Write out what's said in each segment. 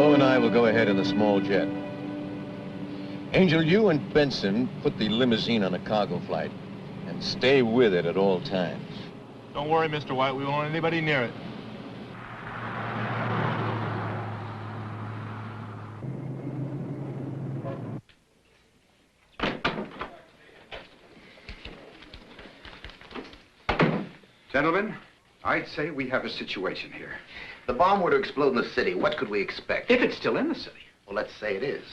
Flo and I will go ahead in the small jet. Angel, you and Benson put the limousine on a cargo flight and stay with it at all times. Don't worry, Mr. White. We won't want anybody near it. Gentlemen, I'd say we have a situation here. If the bomb were to explode in the city, what could we expect? If it's still in the city. Well, let's say it is.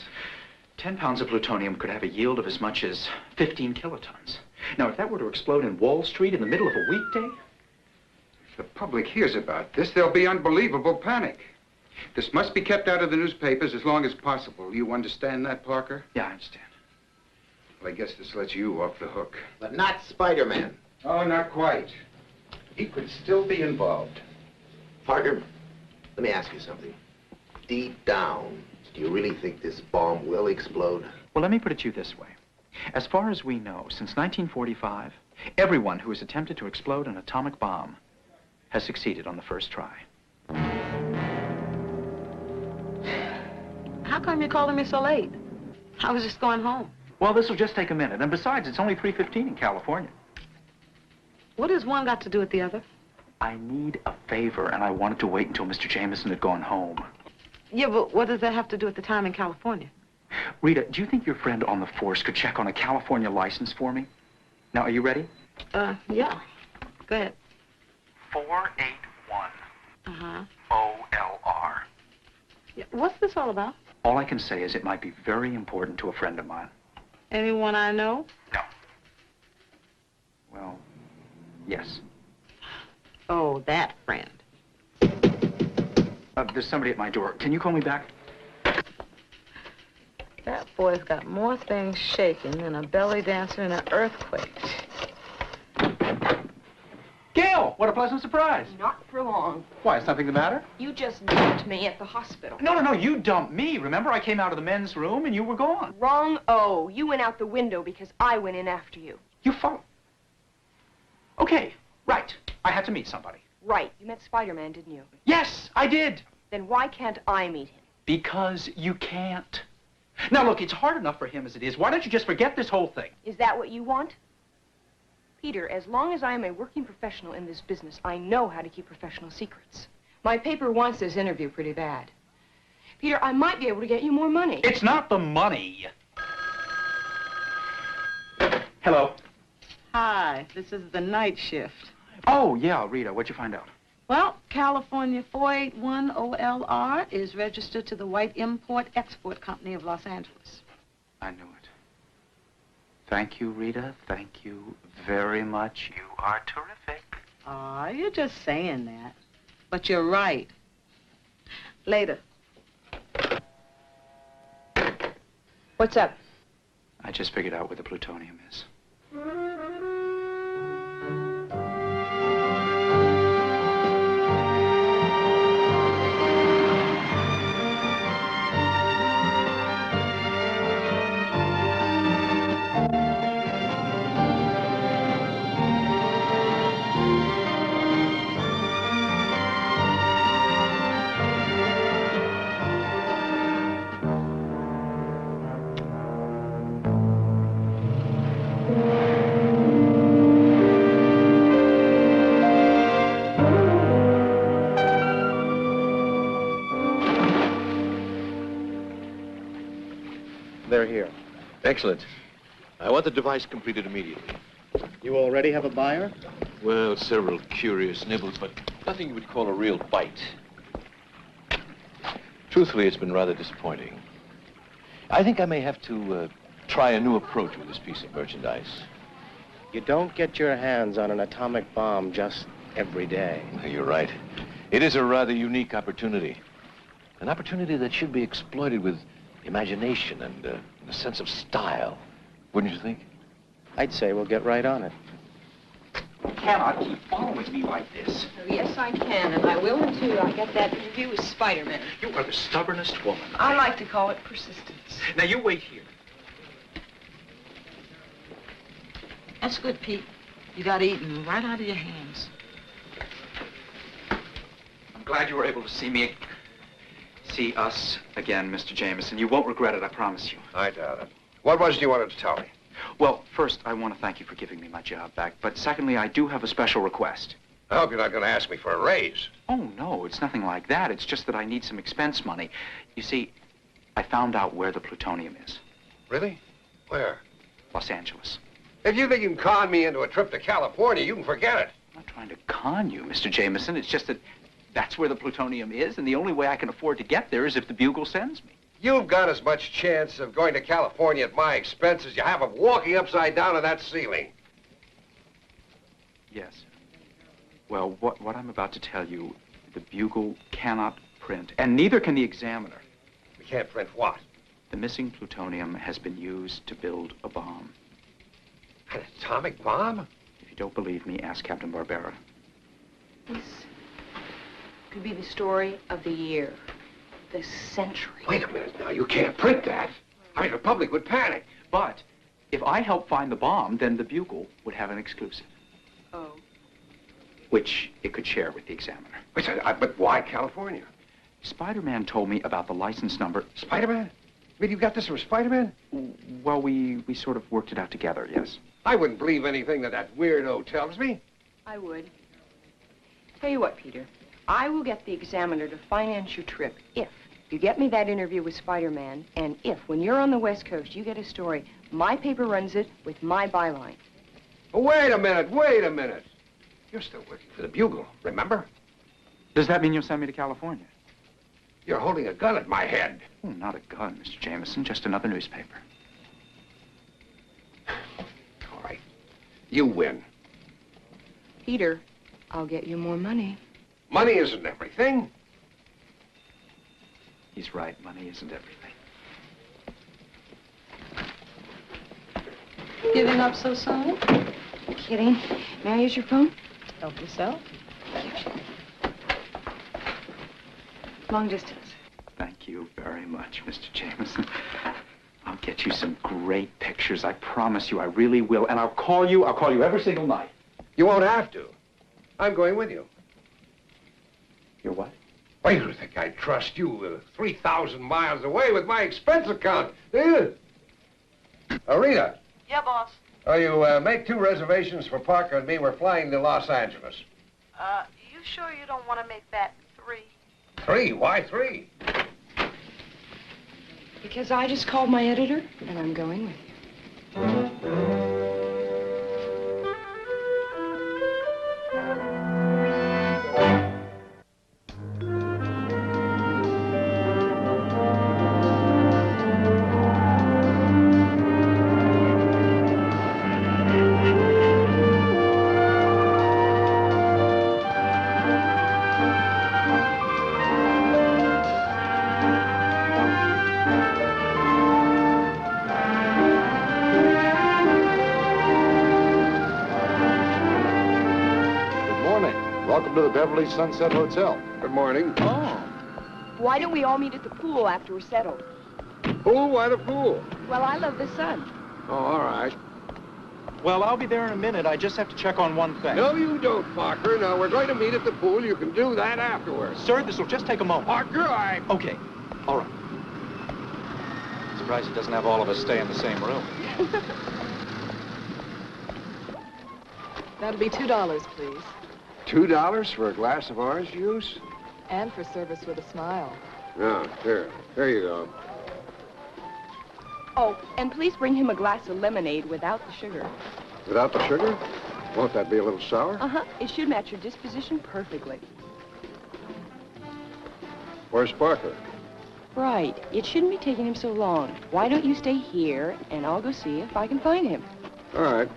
10 pounds of plutonium could have a yield of as much as 15 kilotons. Now, if that were to explode in Wall Street in the middle of a weekday... If the public hears about this, there'll be unbelievable panic. This must be kept out of the newspapers as long as possible. You understand that, Parker? Yeah, I understand. Well, I guess this lets you off the hook. But not Spider-Man. Oh, not quite. He could still be involved. Parker, let me ask you something. Deep down, do you really think this bomb will explode? Well, let me put it to you this way. As far as we know, since 1945, everyone who has attempted to explode an atomic bomb has succeeded on the first try. How come you're calling me so late? I was just going home. Well, this will just take a minute. And besides, it's only 3:15 in California. What has one got to do with the other? I need a favor, and I wanted to wait until Mr. Jameson had gone home. Yeah, but what does that have to do with the time in California? Rita, do you think your friend on the force could check on a California license for me? Now, are you ready? Yeah. Go ahead. 481. Uh-huh. OLR. Yeah, what's this all about? All I can say is it might be very important to a friend of mine. Anyone I know? No. Well, yes. Oh, that friend. There's somebody at my door. Can you call me back? That boy's got more things shaking than a belly dancer in an earthquake. Gale, what a pleasant surprise. Not for long. Why, is something the matter? You just dumped me at the hospital. No, you dumped me. Remember, I came out of the men's room and you were gone. Wrong. Oh, you went out the window because I went in after you. You followed. Okay, right. I had to meet somebody. Right. You met Spider-Man, didn't you? Yes, I did. Then why can't I meet him? Because you can't. Now, look, it's hard enough for him as it is. Why don't you just forget this whole thing? Is that what you want? Peter, as long as I am a working professional in this business, I know how to keep professional secrets. My paper wants this interview pretty bad. Peter, I might be able to get you more money. It's not the money. Hello. Hi, this is the night shift. Oh, yeah, Rita, what'd you find out? Well, California 481 OLR is registered to the White Import-Export Company of Los Angeles. I knew it. Thank you, Rita. Thank you very much. You are terrific. Aw, you're just saying that. But you're right. Later. What's up? I just figured out where the plutonium is. They're here. Excellent. I want the device completed immediately. You already have a buyer? Well, several curious nibbles, but nothing you would call a real bite. Truthfully, it's been rather disappointing. I think I may have to try a new approach with this piece of merchandise. You don't get your hands on an atomic bomb just every day. You're right. It is a rather unique opportunity. An opportunity that should be exploited with imagination and a sense of style. Wouldn't you think? I'd say we'll get right on it. You cannot keep following me like this. Oh, yes, I can, and I will until I get that interview with Spider-Man. You are the stubbornest woman. I like to call it persistence. Now, you wait here. That's good, Pete. You got eaten right out of your hands. I'm glad you were able to see see us again, Mr. Jameson. You won't regret it, I promise you. I doubt it. What was it you wanted to tell me? Well, first, I want to thank you for giving me my job back. But secondly, I do have a special request. I hope you're not going to ask me for a raise. Oh, no, it's nothing like that. It's just that I need some expense money. You see, I found out where the plutonium is. Really? Where? Los Angeles. If you think you can con me into a trip to California, you can forget it. I'm not trying to con you, Mr. Jameson. It's just that that's where the plutonium is, and the only way I can afford to get there is if the Bugle sends me. You've got as much chance of going to California at my expense as you have of walking upside down on that ceiling. Yes. Well, what I'm about to tell you, the Bugle cannot print, and neither can the Examiner. We can't print what? The missing plutonium has been used to build a bomb. An atomic bomb? If you don't believe me, ask Captain Barbera. This could be the story of the year, the century. Wait a minute now, you can't print that. I mean, the public would panic. But if I help find the bomb, then the Bugle would have an exclusive. Oh. Which it could share with the Examiner. Wait, but why California? Spider-Man told me about the license number. Spider-Man? I mean, you got this from Spider-Man? Well, we sort of worked it out together, yes. I wouldn't believe anything that weirdo tells me. I would. Tell you what, Peter. I will get the Examiner to finance your trip if you get me that interview with Spider-Man, and if, when you're on the West Coast, you get a story, my paper runs it with my byline. Oh, wait a minute. You're still working for the Bugle, remember? Does that mean you'll send me to California? You're holding a gun at my head. Oh, not a gun, Mr. Jameson, just another newspaper. All right. You win. Peter, I'll get you more money. Money isn't everything. He's right, money isn't everything. Giving up so soon? Kidding. May I use your phone? Help yourself. Long distance. Thank you very much, Mr. Jameson. I'll get you some great pictures. I promise you, I really will. And I'll call you every single night. You won't have to. I'm going with you. You're what? Why, you think I'd trust you 3,000 miles away with my expense account, do you? Rita. Yeah, boss. You make 2 reservations for Parker and me. We're flying to Los Angeles. You sure you don't want to make that 3? 3? Why 3? Because I just called my editor, and I'm going with you. Beverly Sunset Hotel. Good morning. Oh. Why don't we all meet at the pool after we're settled? Pool? Why the pool? Well, I love the sun. Oh, all right. Well, I'll be there in a minute. I just have to check on one thing. No, you don't, Parker. Now, we're going to meet at the pool. You can do that afterwards. Sir, this will just take a moment. Parker, Okay. All right. Surprised he doesn't have all of us stay in the same room. That'll be $2, please. $2 for a glass of orange juice? And for service with a smile. No, here. Here you go. Oh, and please bring him a glass of lemonade without the sugar. Without the sugar? Won't that be a little sour? Uh-huh. It should match your disposition perfectly. Where's Parker? Right. It shouldn't be taking him so long. Why don't you stay here, and I'll go see if I can find him. All right.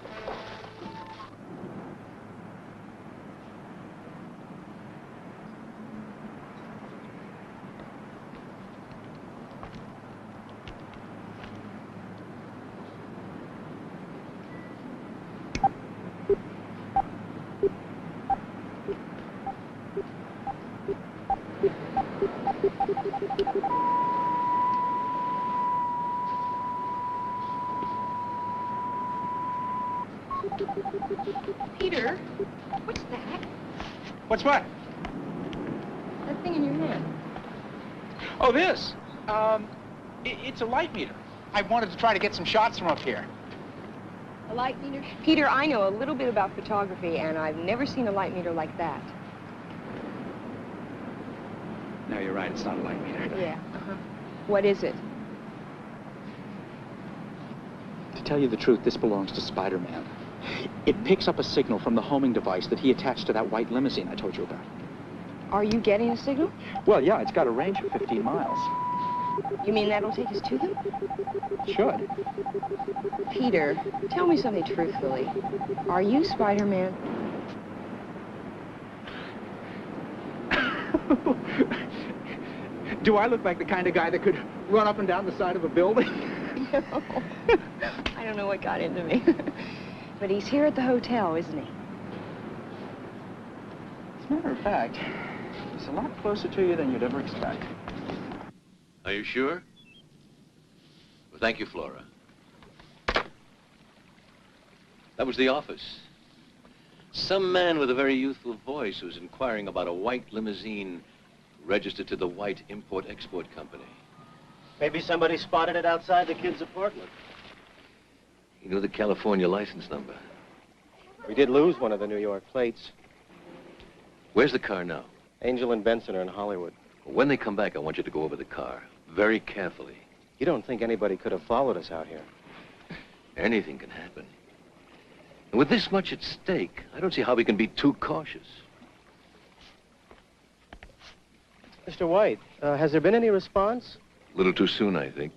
Peter, what's that? What's what? That thing in your hand. Oh, this? It's a light meter. I wanted to try to get some shots from up here. A light meter? Peter, I know a little bit about photography, and I've never seen a light meter like that. No, you're right. It's not a light meter. Yeah, What is it? To tell you the truth, this belongs to Spider-Man. It picks up a signal from the homing device that he attached to that white limousine I told you about. Are you getting a signal? Well, yeah, it's got a range of 15 miles. You mean that'll take us to them? Should. Peter, tell me something truthfully. Are you Spider-Man? Do I look like the kind of guy that could run up and down the side of a building? No. I don't know what got into me. But he's here at the hotel, isn't he? As a matter of fact, he's a lot closer to you than you'd ever expect. Are you sure? Well, thank you, Flora. That was the office. Some man with a very youthful voice who was inquiring about a white limousine registered to the White Import-Export Company. Maybe somebody spotted it outside the kid's apartment. He knew the California license number. We did lose one of the New York plates. Where's the car now? Angel and Benson are in Hollywood. When they come back, I want you to go over the car very carefully. You don't think anybody could have followed us out here? Anything can happen. And with this much at stake, I don't see how we can be too cautious. Mr. White, has there been any response? A little too soon, I think.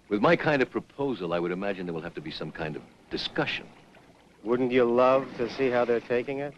With my kind of proposal, I would imagine there will have to be some kind of discussion. Wouldn't you love to see how they're taking it?